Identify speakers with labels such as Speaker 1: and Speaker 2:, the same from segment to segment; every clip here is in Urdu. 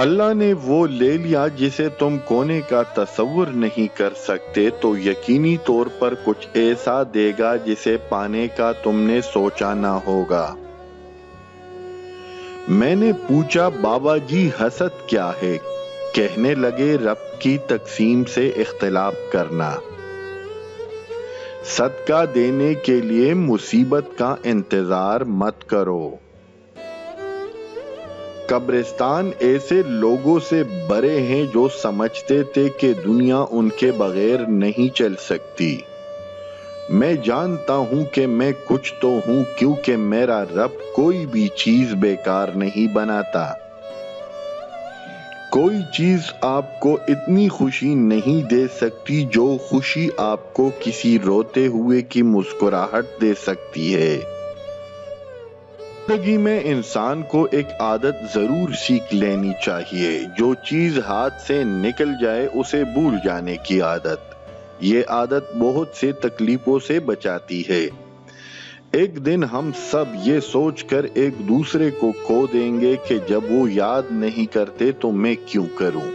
Speaker 1: اللہ نے وہ لے لیا جسے تم کونے کا تصور نہیں کر سکتے تو یقینی طور پر کچھ ایسا دے گا جسے پانے کا تم نے سوچا نہ ہوگا۔ میں نے پوچھا بابا جی حسد کیا ہے؟ کہنے لگے رب کی تقسیم سے اختلاف کرنا۔ صدقہ دینے کے لیے مصیبت کا انتظار مت کرو۔ قبرستان ایسے لوگوں سے بھرے ہیں جو سمجھتے تھے کہ دنیا ان کے بغیر نہیں چل سکتی۔ میں جانتا ہوں کہ میں کچھ تو ہوں کیونکہ میرا رب کوئی بھی چیز بیکار نہیں بناتا۔ کوئی چیز آپ کو اتنی خوشی نہیں دے سکتی جو خوشی آپ کو کسی روتے ہوئے کی مسکراہٹ دے سکتی ہے۔ زندگی میں انسان کو ایک عادت ضرور سیکھ لینی چاہیے۔ جو چیز ہاتھ سے نکل جائے اسے بھول جانے کی عادت۔ یہ عادت بہت سے تکلیفوں سے بچاتی ہے۔ ایک دن ہم سب یہ سوچ کر ایک دوسرے کو کھو دیں گے کہ جب وہ یاد نہیں کرتے تو میں کیوں کروں۔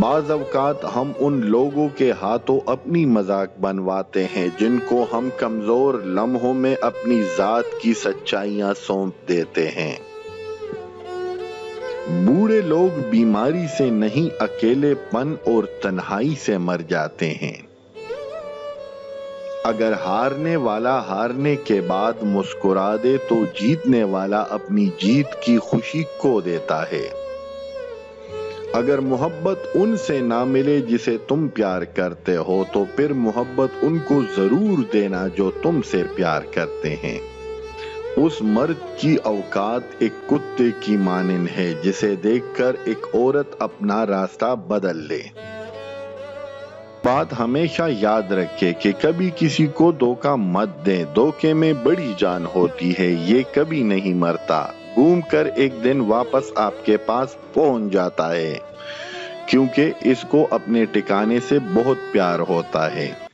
Speaker 1: بعض اوقات ہم ان لوگوں کے ہاتھوں اپنی مذاق بنواتے ہیں جن کو ہم کمزور لمحوں میں اپنی ذات کی سچائیاں سونپ دیتے ہیں۔ بوڑھے لوگ بیماری سے نہیں اکیلے پن اور تنہائی سے مر جاتے ہیں۔ اگر ہارنے والا ہارنے کے بعد مسکرا دے تو جیتنے والا اپنی جیت کی خوشی کھو دیتا ہے۔ اگر محبت ان سے نہ ملے جسے تم پیار کرتے ہو تو پھر محبت ان کو ضرور دینا جو تم سے پیار کرتے ہیں۔ اس مرد کی اوقات ایک کتے کی مانند ہے جسے دیکھ کر ایک عورت اپنا راستہ بدل لے۔ بات ہمیشہ یاد رکھے کہ کبھی کسی کو دھوکہ مت دیں۔ دھوکے میں بڑی جان ہوتی ہے، یہ کبھی نہیں مرتا، گھوم کر ایک دن واپس آپ کے پاس پہنچ جاتا ہے کیونکہ اس کو اپنے ٹھکانے سے بہت پیار ہوتا ہے۔